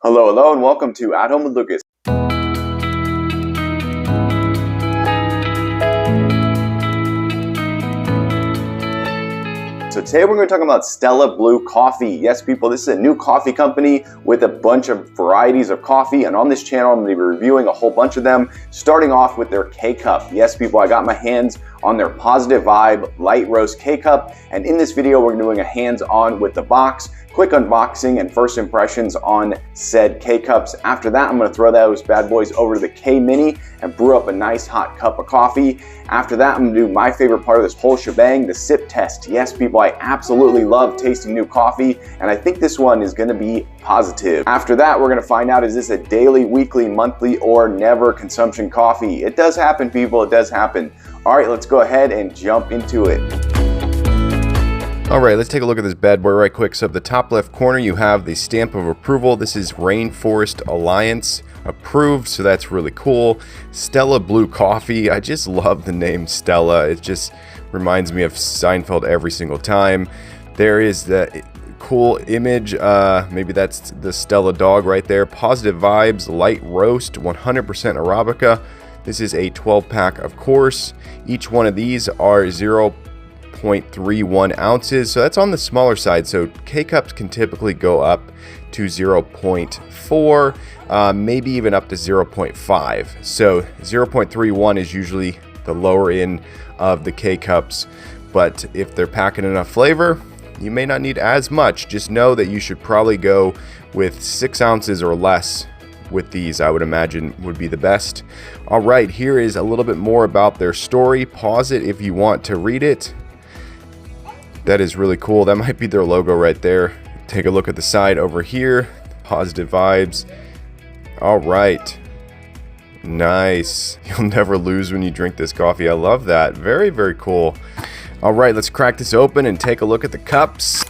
Hello, hello, and welcome to At Home with Lucas. So today we're going to talk about Stella Blue Coffee. Yes, people, this is a new coffee company with a bunch of varieties of coffee, and on this channel I'm going to be reviewing a whole bunch of them, starting off with their K-Cup. Yes, people, I got my hands on their Positive Vibe Light Roast K-Cup, and in this video we're doing a hands-on with the box, quick unboxing and first impressions on said K-Cups. After that, I'm going to throw those bad boys over to the K-Mini and brew up a nice hot cup of coffee. After that, I'm going to do my favorite part of this whole shebang, the sip test. Yes, people, I absolutely love tasting new coffee, and I think this one is going to be positive. After that, we're going to find out, is this a daily, weekly, monthly, or never consumption coffee? It does happen, people. It does happen. All right, let's go ahead and jump into it. All right, let's take a look at this bad boy right quick. So at the top left corner, you have the stamp of approval. This is Rainforest Alliance approved, so that's really cool. Stella Blue Coffee. I just love the name Stella. It just reminds me of Seinfeld every single time. There is the cool image. Maybe that's the Stella dog right there. Positive Vibes Light Roast, 100% Arabica. This is a 12-pack, of course. Each one of these are 0.31 ounces, so that's on the smaller side. So K-Cups can typically go up to 0.4, maybe even up to 0.5. So 0.31 is usually the lower end of the K-Cups, but if they're packing enough flavor, you may not need as much. Just know that you should probably go with 6 ounces or less with these. I would imagine would be the best. All right, here is a little bit more about their story. Pause it if you want to read it. That is really cool. That might be their logo right there. Take a look at the side over here. Positive Vibes. All right. Nice. You'll never lose when you drink this coffee. I love that. Very, very cool. All right, let's crack this open and take a look at the cups.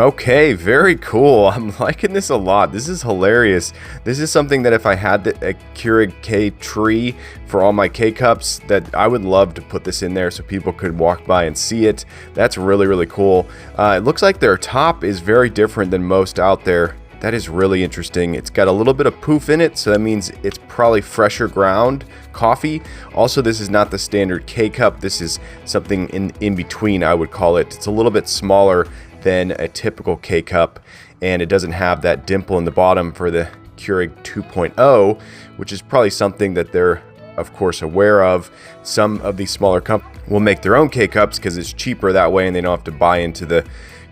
Okay, very cool. I'm liking this a lot. This is hilarious. This is something that if I had a Keurig K tree for all my K-Cups, that I would love to put this in there so people could walk by and see it. That's really, really cool. It looks like their top is very different than most out there. That is really interesting. It's got a little bit of poof in it, so that means it's probably fresher ground coffee. Also, this is not the standard K-Cup. This is something in between, I would call it. It's a little bit smaller than a typical K-Cup, and it doesn't have that dimple in the bottom for the Keurig 2.0, which is probably something that they're, of course, aware of. Some of these smaller companies will make their own K-Cups because it's cheaper that way and they don't have to buy into the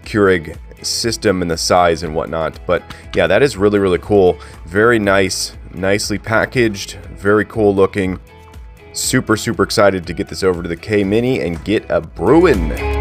Keurig system and the size and whatnot. But yeah, that is really, really cool. Very nice, nicely packaged, very cool looking. Super, super excited to get this over to the K-Mini and get a brewing.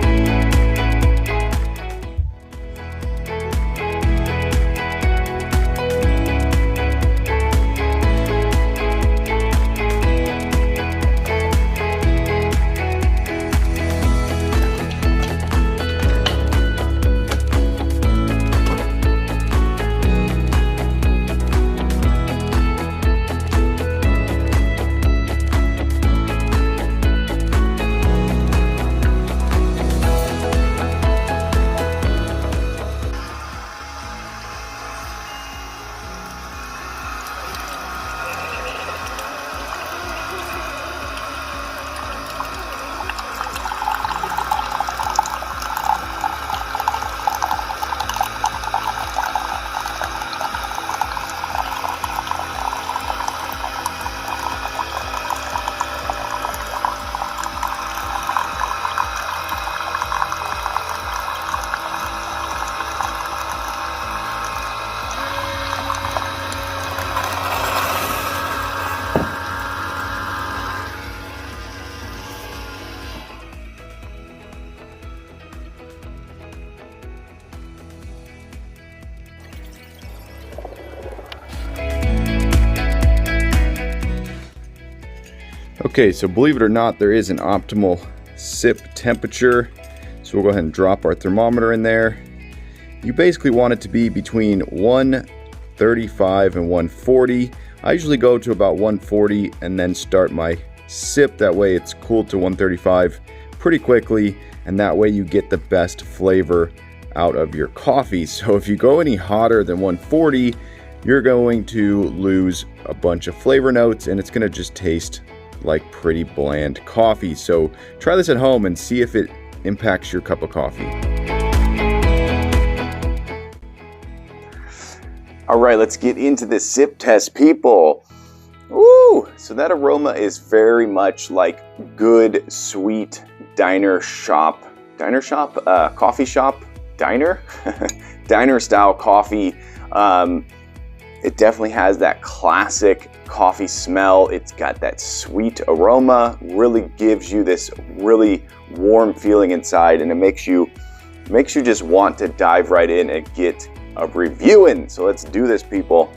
Okay, so believe it or not, there is an optimal sip temperature. So we'll go ahead and drop our thermometer in there. You basically want it to be between 135 and 140. I usually go to about 140 and then start my sip. That way it's cooled to 135 pretty quickly, and that way you get the best flavor out of your coffee. So if you go any hotter than 140, you're going to lose a bunch of flavor notes and it's going to just taste like pretty bland coffee. So try this at home and see if it impacts your cup of coffee. All right, let's get into the sip test, people. Woo! So that aroma is very much like good, sweet diner shop, coffee shop, diner style coffee. It definitely has that classic coffee smell. It's got that sweet aroma, really gives you this really warm feeling inside, and it makes you just want to dive right in and get a review in. So let's do this, people.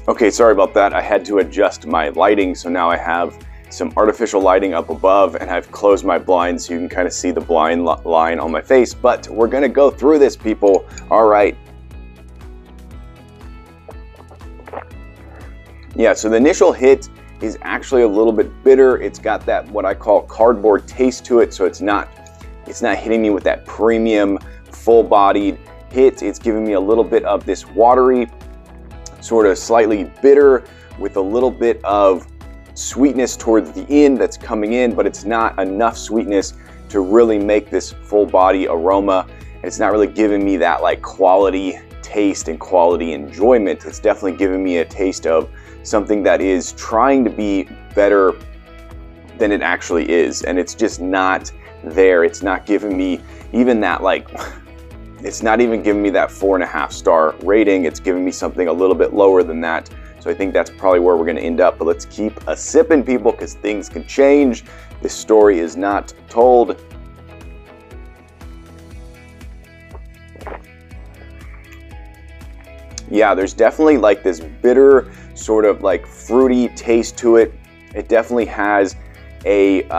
Okay, sorry about that. I had to adjust my lighting, so now I have some artificial lighting up above, and I've closed my blinds so you can kind of see the blind line on my face, but we're gonna go through this, people. All right. Yeah, so the initial hit is actually a little bit bitter. It's got that what I call cardboard taste to it, so it's not hitting me with that premium, full-bodied hit. It's giving me a little bit of this watery, sort of slightly bitter with a little bit of sweetness towards the end that's coming in, but it's not enough sweetness to really make this full body aroma. And it's not really giving me that like quality taste and quality enjoyment. It's definitely giving me a taste of something that is trying to be better than it actually is. And it's just not there. It's not giving me even that like, it's not even giving me that 4.5 star rating. It's giving me something a little bit lower than that. So I think that's probably where we're gonna end up, but let's keep a sipping, people, because things can change. This story is not told. Yeah, there's definitely like this bitter, sort of like fruity taste to it. It definitely has its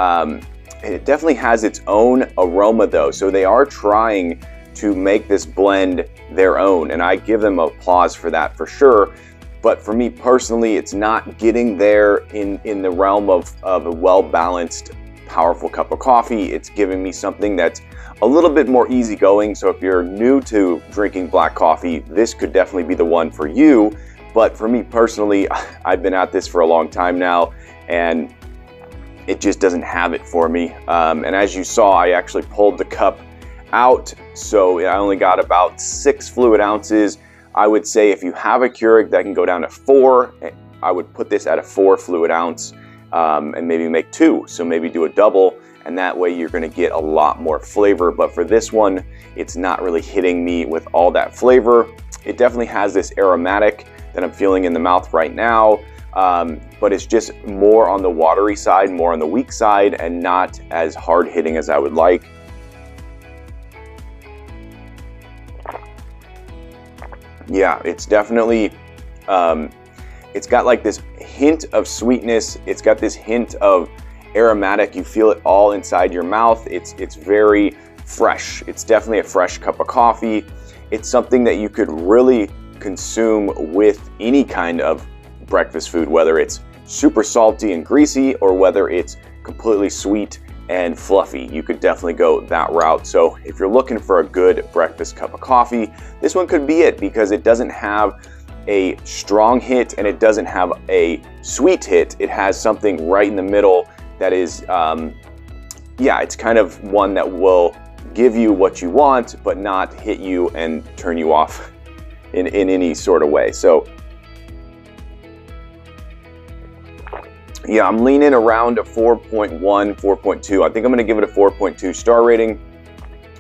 own aroma though. So they are trying to make this blend their own, and I give them applause for that for sure. But for me personally, it's not getting there in the realm of a well-balanced, powerful cup of coffee. It's giving me something that's a little bit more easygoing. So if you're new to drinking black coffee, this could definitely be the one for you. But for me personally, I've been at this for a long time now, and it just doesn't have it for me. And as you saw, I actually pulled the cup out, so I only got about 6 fluid ounces. I would say if you have a Keurig that can go down to 4, I would put this at a 4 fluid ounce and maybe make 2. So maybe do a double, and that way you're gonna get a lot more flavor. But for this one, it's not really hitting me with all that flavor. It definitely has this aromatic that I'm feeling in the mouth right now, but it's just more on the watery side, more on the weak side, and not as hard hitting as I would like. Yeah, it's definitely, it's got like this hint of sweetness. It's got this hint of aromatic. You feel it all inside your mouth. It's very fresh. It's definitely a fresh cup of coffee. It's something that you could really consume with any kind of breakfast food, whether it's super salty and greasy or whether it's completely sweet and fluffy. You could definitely go that route. So if you're looking for a good breakfast cup of coffee, this one could be it, because it doesn't have a strong hit and it doesn't have a sweet hit. It has something right in the middle that is, yeah, it's kind of one that will give you what you want, but not hit you and turn you off in any sort of way. So yeah, I'm leaning around a 4.1, 4.2. I think I'm gonna give it a 4.2 star rating.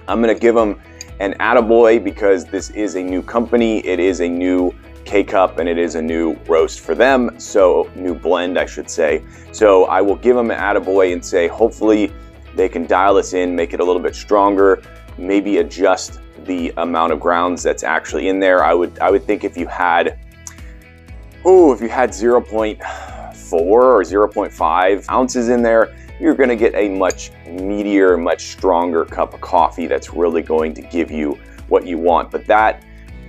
I'm gonna give them an attaboy because this is a new company. It is a new K-Cup and it is a new roast for them. So new blend, I should say. So I will give them an attaboy and say, hopefully they can dial this in, make it a little bit stronger, maybe adjust the amount of grounds that's actually in there. I would think if you had, if you had 0.4 or 0.5 ounces in there, you're gonna get a much meatier, much stronger cup of coffee that's really going to give you what you want. But that,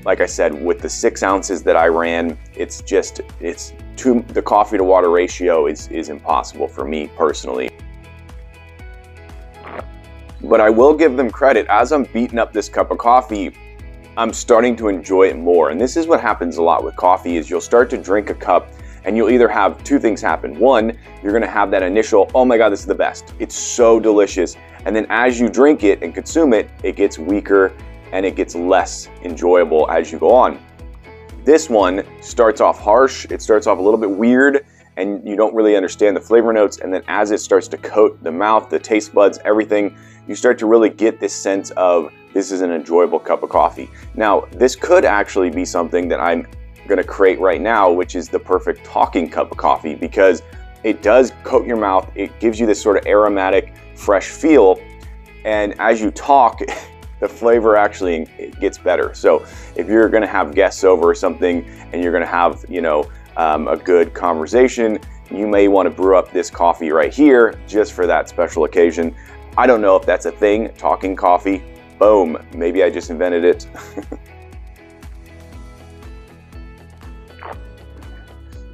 like I said, with the 6 ounces that I ran, it's the coffee to water ratio is impossible for me personally. But I will give them credit. As I'm beating up this cup of coffee, I'm starting to enjoy it more. And this is what happens a lot with coffee, is you'll start to drink a cup and you'll either have two things happen. One, you're gonna have that initial, oh my God, this is the best. It's so delicious. And then as you drink it and consume it, it gets weaker and it gets less enjoyable as you go on. This one starts off harsh, it starts off a little bit weird, and you don't really understand the flavor notes, and then as it starts to coat the mouth, the taste buds, everything, you start to really get this sense of this is an enjoyable cup of coffee. Now, this could actually be something that I'm gonna create right now, which is the perfect talking cup of coffee, because it does coat your mouth, it gives you this sort of aromatic, fresh feel, and as you talk, the flavor actually gets better. So if you're gonna have guests over or something and you're gonna have, you know, a good conversation, you may wanna brew up this coffee right here just for that special occasion. I don't know if that's a thing, talking coffee. Boom, maybe I just invented it.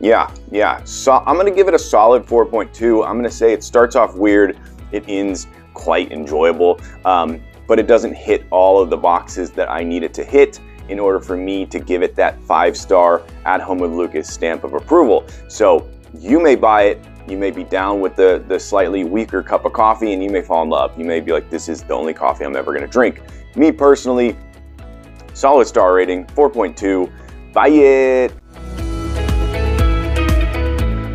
Yeah, so I'm gonna give it a solid 4.2. I'm gonna say it starts off weird, it ends quite enjoyable. But it doesn't hit all of the boxes that I need it to hit in order for me to give it that 5-star At Home with Lucas stamp of approval. So you may buy it, you may be down with the slightly weaker cup of coffee, and you may fall in love. You may be like, this is the only coffee I'm ever gonna drink. Me personally, solid star rating, 4.2, buy it.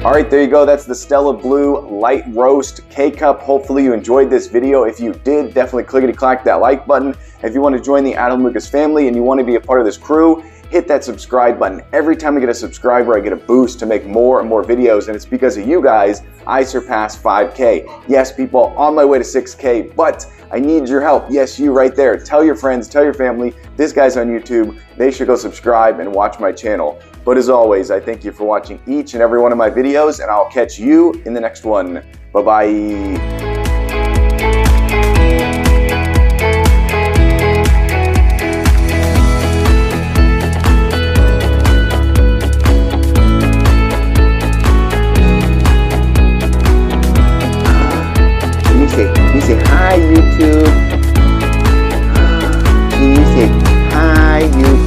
All right, there you go. That's the Stella Blue Light Roast K-Cup. Hopefully you enjoyed this video. If you did, definitely clickety-clack that like button. If you want to join the At Home Lucas family and you want to be a part of this crew, hit that subscribe button. Every time I get a subscriber, I get a boost to make more and more videos, and it's because of you guys I surpassed 5K. Yes, people, on my way to 6K, but I need your help. Yes, you right there. Tell your friends, tell your family, this guy's on YouTube. They should go subscribe and watch my channel. But as always, I thank you for watching each and every one of my videos, and I'll catch you in the next one. Bye-bye. You say hi, YouTube. Can you say hi, YouTube?